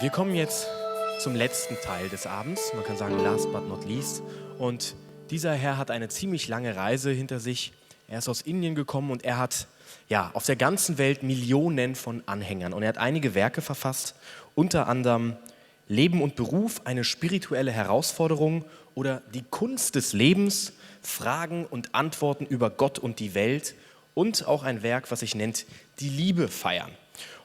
Wir kommen jetzt zum letzten Teil des Abends, man kann sagen last but not least. Und dieser Herr hat eine ziemlich lange Reise hinter sich. Er ist aus Indien gekommen und er hat auf der ganzen Welt Millionen von Anhängern. Und er hat einige Werke verfasst, unter anderem Leben und Beruf, eine spirituelle Herausforderung oder die Kunst des Lebens, Fragen und Antworten über Gott und die Welt und auch ein Werk, was sich nennt Die Liebe feiern.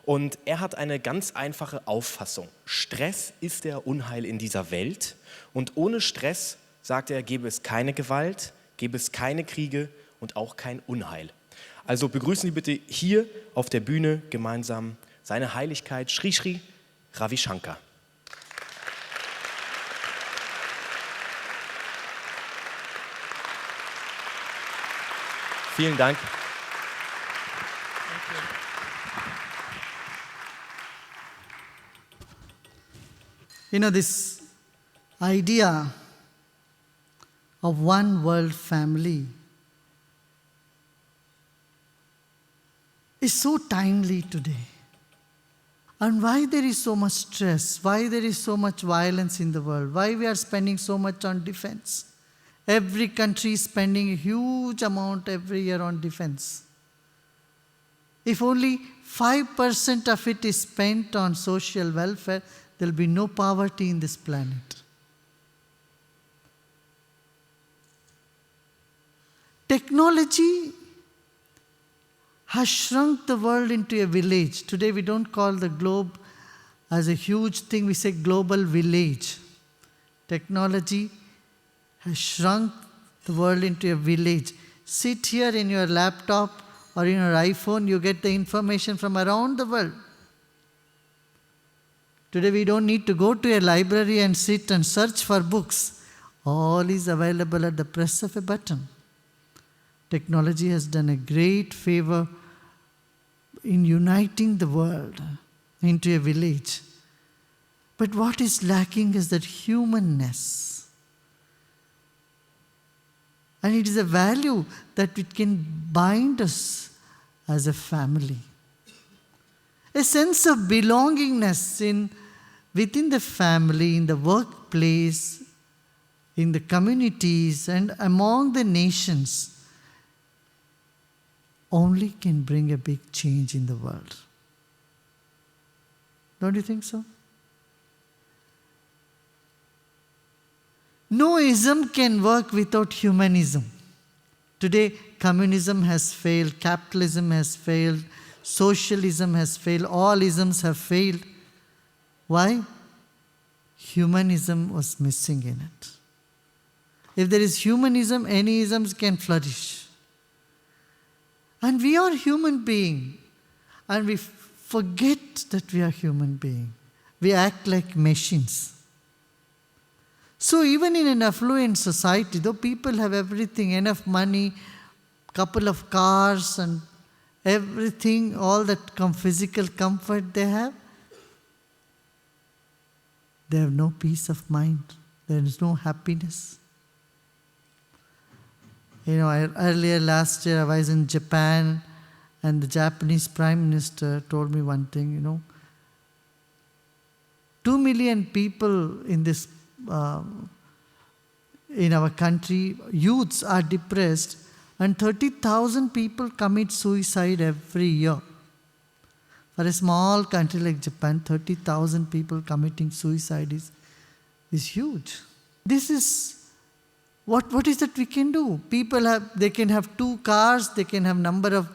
Und er hat eine ganz einfache Auffassung. Stress ist der Unheil in dieser Welt und ohne Stress, sagt er, gäbe es keine Gewalt, gäbe es keine Kriege und auch kein Unheil. Also begrüßen Sie bitte hier auf der Bühne gemeinsam seine Heiligkeit Shri Shri Ravi Shankar. Vielen Dank. You know, this idea of one world family is so timely today. And why there is so much stress, why there is so much violence in the world, why we are spending so much on defense. Every country is spending a huge amount every year on defense. If only 5% of it is spent on social welfare, there will be no poverty in this planet. Technology has shrunk the world into a village. Today we don't call the globe as a huge thing, we say global village. Technology has shrunk the world into a village. Sit here in your laptop or in your iPhone, you get the information from around the world. Today we don't need to go to a library and sit and search for books. All is available at the press of a button. Technology has done a great favor in uniting the world into a village. But what is lacking is that humanness. And it is a value that it can bind us as a family. A sense of belongingness within the family, in the workplace, in the communities, and among the nations only can bring a big change in the world. Don't you think so? No ism can work without humanism. Today, communism has failed, capitalism has failed, socialism has failed, all isms have failed. Why? Humanism was missing in it. If there is humanism, any isms can flourish. And we are human beings. And we forget that we are human beings. We act like machines. So even in an affluent society, though people have everything, enough money, couple of cars and everything, all that physical comfort they have no peace of mind. There is no happiness. You know, earlier last year I was in Japan and the Japanese Prime Minister told me one thing, 2 million people in this in our country, youths are depressed and 30,000 people commit suicide every year. For a small country like Japan, 30,000 people committing suicide is huge. This is, what is that we can do? They can have 2 cars, they can have number of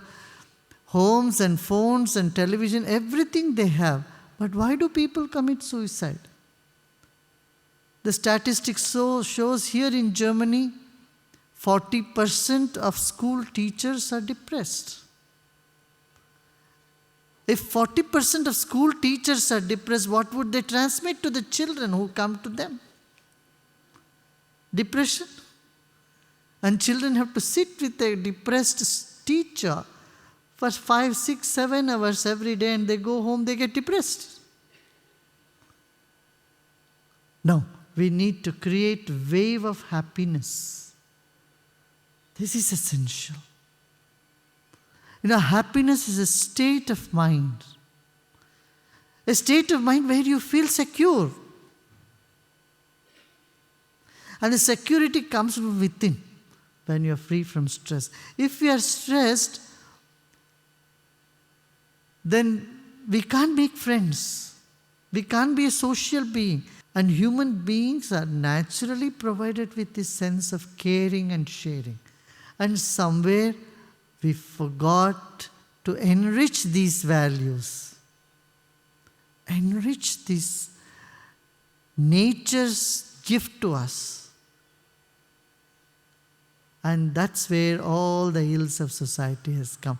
homes and phones and television, everything they have. But why do people commit suicide? The statistics shows here in Germany, 40% of school teachers are depressed. If 40% of school teachers are depressed, what would they transmit to the children who come to them? Depression. And children have to sit with a depressed teacher for 5, 6, 7 hours every day and they go home, they get depressed. No, we need to create a wave of happiness. This is essential. Happiness is a state of mind. A state of mind where you feel secure. And the security comes from within when you are free from stress. If we are stressed, then we can't make friends. We can't be a social being. And human beings are naturally provided with this sense of caring and sharing. And somewhere we forgot to enrich these values. Enrich this nature's gift to us. And that's where all the ills of society has come.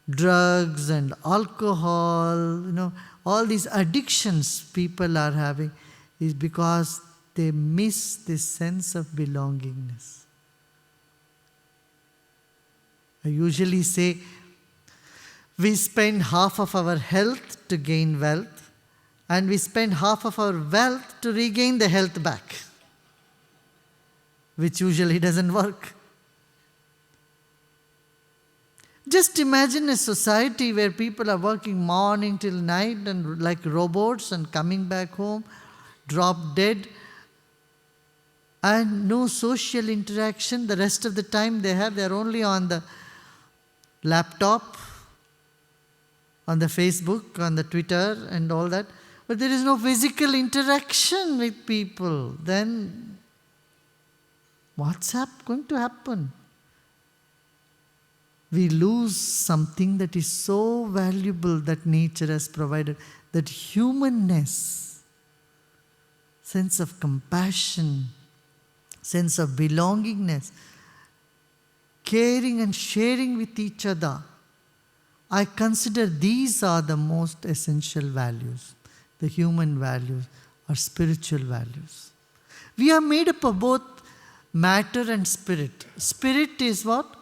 Drugs and alcohol, all these addictions people are having is because they miss this sense of belongingness. I usually say, we spend half of our health to gain wealth, and we spend half of our wealth to regain the health back, which usually doesn't work. Just imagine a society where people are working morning till night and like robots and coming back home, drop dead, and no social interaction. The rest of the time they're only on the laptop, on the Facebook, on the Twitter and all that. But there is no physical interaction with people. Then what's going to happen? We lose something that is so valuable that nature has provided, that humanness, sense of compassion, sense of belongingness, caring and sharing with each other. I consider these are the most essential values, the human values or spiritual values. We are made up of both matter and spirit. Spirit is what?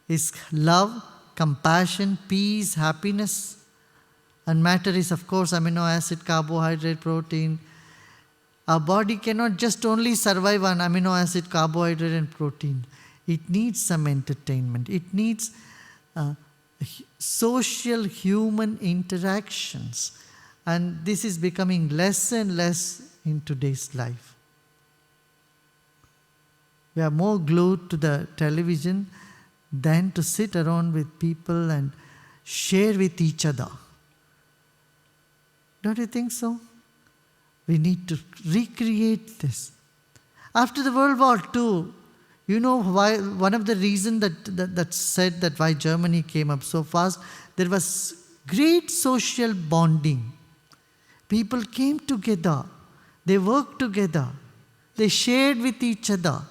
Is love, compassion, peace, happiness. And matter is, of course, amino acid, carbohydrate, protein. Our body cannot just only survive on amino acid, carbohydrate and protein. It needs some entertainment. It needs social human interactions. And this is becoming less and less in today's life. We are more glued to the television than to sit around with people and share with each other. Don't you think so? We need to recreate this. After the World War II, you know why? One of the reasons that said that why Germany came up so fast, there was great social bonding. People came together. They worked together. They shared with each other.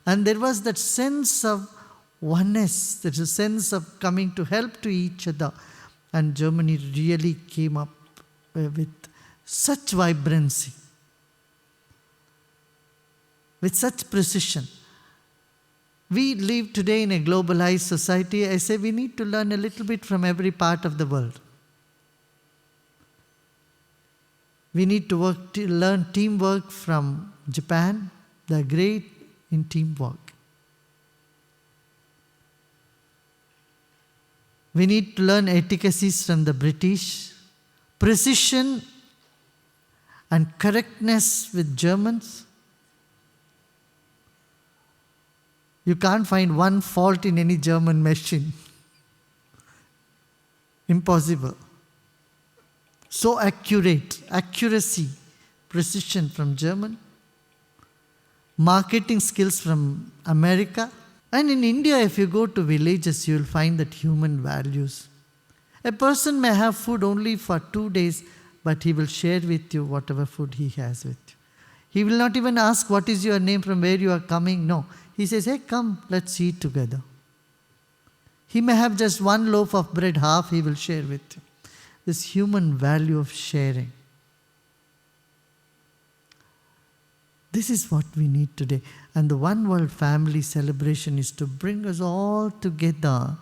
And there was that sense of oneness, there's a sense of coming to help to each other. And Germany really came up with such vibrancy, with such precision. We live today in a globalized society. I say we need to learn a little bit from every part of the world. We need to learn teamwork from Japan. They're great in teamwork. We need to learn efficacies from the British, precision and correctness with Germans. You can't find one fault in any German machine. Impossible. So accurate, accuracy, precision from German. Marketing skills from America. And in India, if you go to villages, you will find that human values. A person may have food only for 2 days, but he will share with you whatever food he has with you. He will not even ask, what is your name, from where you are coming? No. He says, hey, come, let's eat together. He may have just one loaf of bread, half he will share with you. This human value of sharing. This is what we need today. And the One World Family celebration is to bring us all together,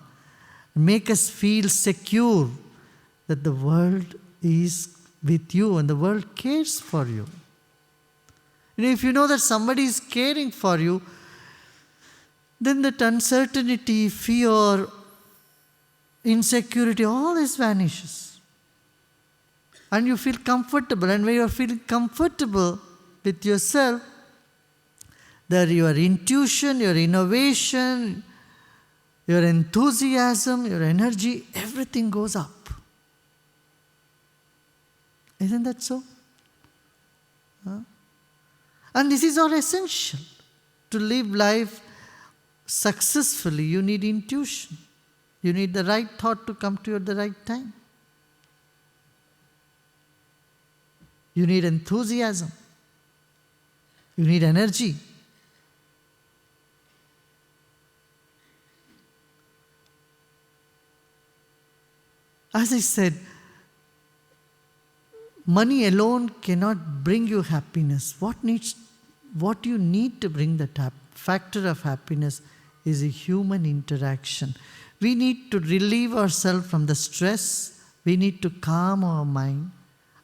make us feel secure that the world is with you and the world cares for you. If you know that somebody is caring for you, then that uncertainty, fear, insecurity, all this vanishes. And you feel comfortable. And when you are feeling comfortable with yourself, that your intuition, your innovation, your enthusiasm, your energy, everything goes up. Isn't that so? Huh? And this is all essential. To live life successfully, you need intuition. You need the right thought to come to you at the right time. You need enthusiasm. You need energy. As I said, money alone cannot bring you happiness. What you need to bring that factor of happiness is a human interaction. We need to relieve ourselves from the stress. We need to calm our mind.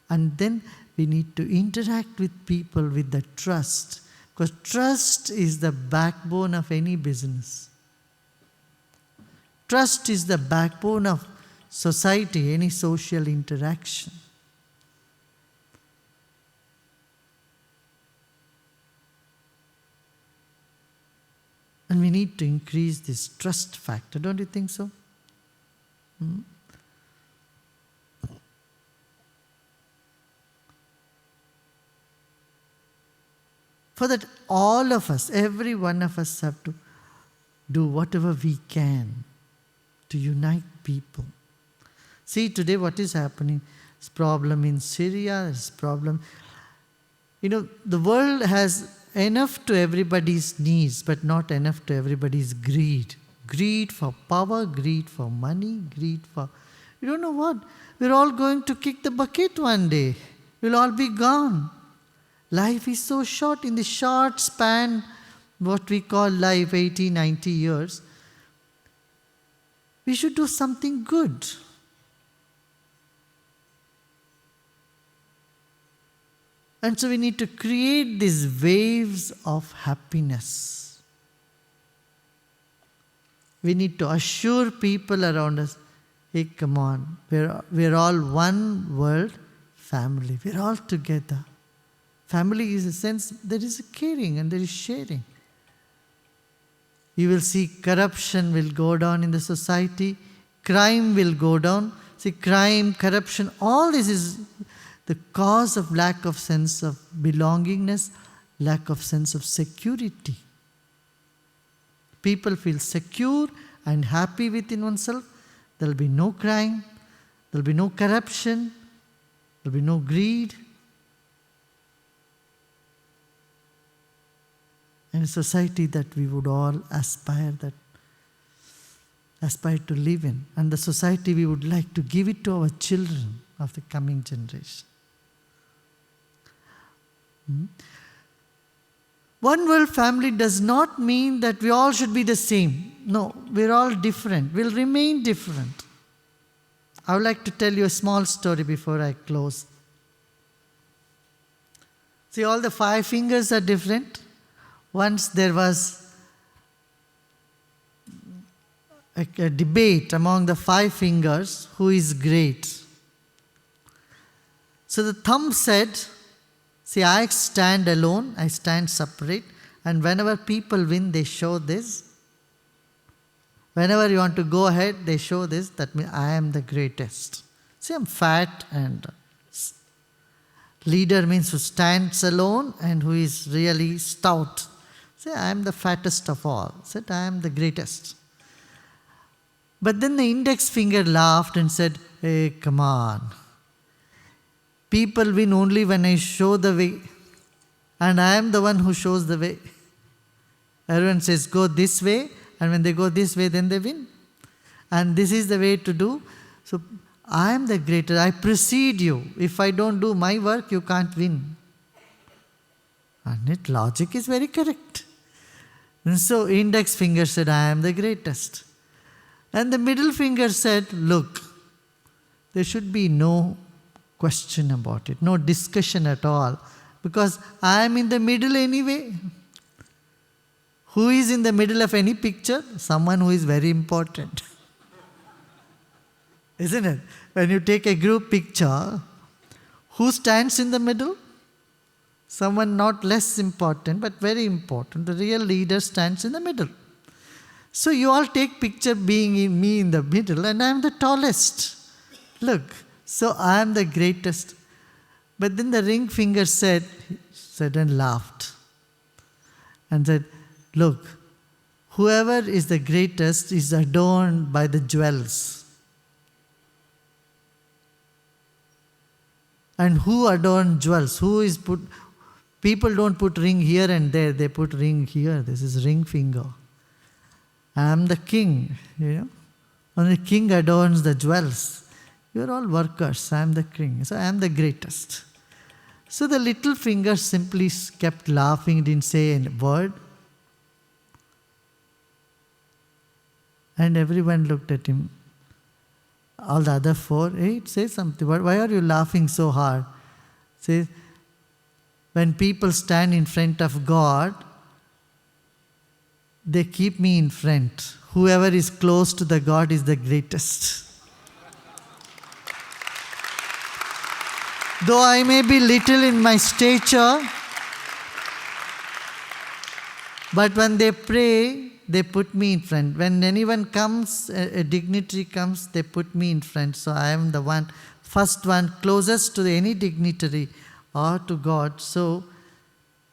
And then we need to interact with people with the trust. Because trust is the backbone of any business. Trust is the backbone of society, any social interaction. And we need to increase this trust factor. Don't you think so? For that, all of us, every one of us have to do whatever we can to unite people. See, today what is happening? There's problem in Syria, there's problem. The world has enough to everybody's needs, but not enough to everybody's greed. Greed for power, greed for money, greed for... You don't know what? We're all going to kick the bucket one day. We'll all be gone. Life is so short. In the short span, what we call life, 80, 90 years, we should do something good. And so we need to create these waves of happiness. We need to assure people around us, hey, come on, we're all one world family. We're all together. Family is a sense, there is a caring and there is sharing. You will see corruption will go down in the society. Crime will go down. See, crime, corruption, all this is the cause of lack of sense of belongingness, lack of sense of security. People feel secure and happy within oneself. There will be no crime, there will be no corruption, there will be no greed. And a society that we would all aspire to live in. And the society we would like to give it to our children of the coming generation. One world family does not mean that we all should be the same. No, we're all different. We'll remain different. I would like to tell you a small story before I close. See, all the 5 fingers are different. Once there was a debate among the 5 fingers, who is great. So the thumb said, see, I stand alone, I stand separate, and whenever people win, they show this. Whenever you want to go ahead, they show this, that means I am the greatest. See, I'm fat, and leader means who stands alone and who is really stout. Say, I am the fattest of all. Said, I am the greatest. But then the index finger laughed and said, hey, come on. People win only when I show the way. And I am the one who shows the way. Everyone says, go this way. And when they go this way, then they win. And this is the way to do. So I am the greatest. I precede you. If I don't do my work, you can't win. And it logic is very correct. And so index finger said, I am the greatest. And the middle finger said, look, there should be no question about it, no discussion at all, because I am in the middle anyway. Who is in the middle of any picture? Someone who is very important. Isn't it? When you take a group picture, Who stands in the middle? Someone not less important, but very important. The real leader stands in the middle. So you all take picture being me in the middle, and I am the tallest. Look, so I am the greatest. But then the ring finger said and laughed and said, look, whoever is the greatest is adorned by the jewels. And who adorns jewels? People don't put ring here and there, they put ring here. This is ring finger. I am the king, Only king adorns the jewels. You are all workers, I am the king. So I am the greatest. So the little finger simply kept laughing, didn't say a word. And everyone looked at him. All the other four, hey, say something. Why are you laughing so hard? Say, when people stand in front of God, they keep me in front. Whoever is close to the God is the greatest. Though I may be little in my stature, but when they pray, they put me in front. When anyone comes, a dignitary comes, they put me in front. So I am the first one, closest to any dignitary or to God. So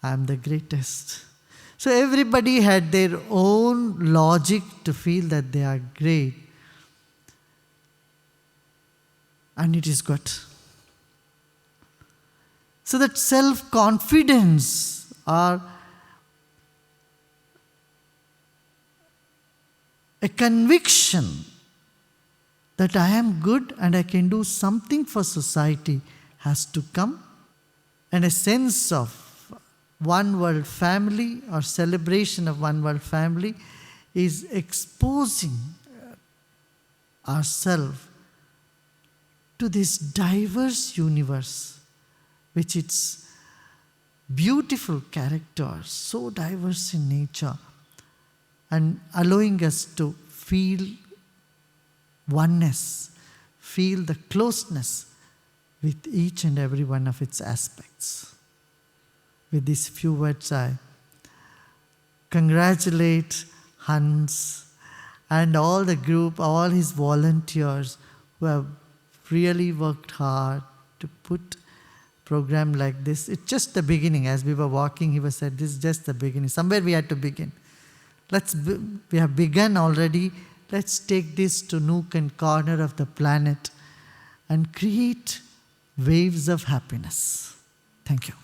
I am the greatest. So everybody had their own logic to feel that they are great. And it is good. So that self-confidence or a conviction that I am good and I can do something for society has to come. And a sense of one world family or celebration of one world family is exposing ourselves to this diverse universe, which its beautiful characters, so diverse in nature, and allowing us to feel oneness, feel the closeness with each and every one of its aspects. With these few words, I congratulate Hans and all the group, all his volunteers who have really worked hard to put program like this. It's just the beginning. As we were walking, he was said, this is just the beginning. Somewhere we had to begin. We have begun already. Let's take this to nook and corner of the planet and create waves of happiness. Thank you.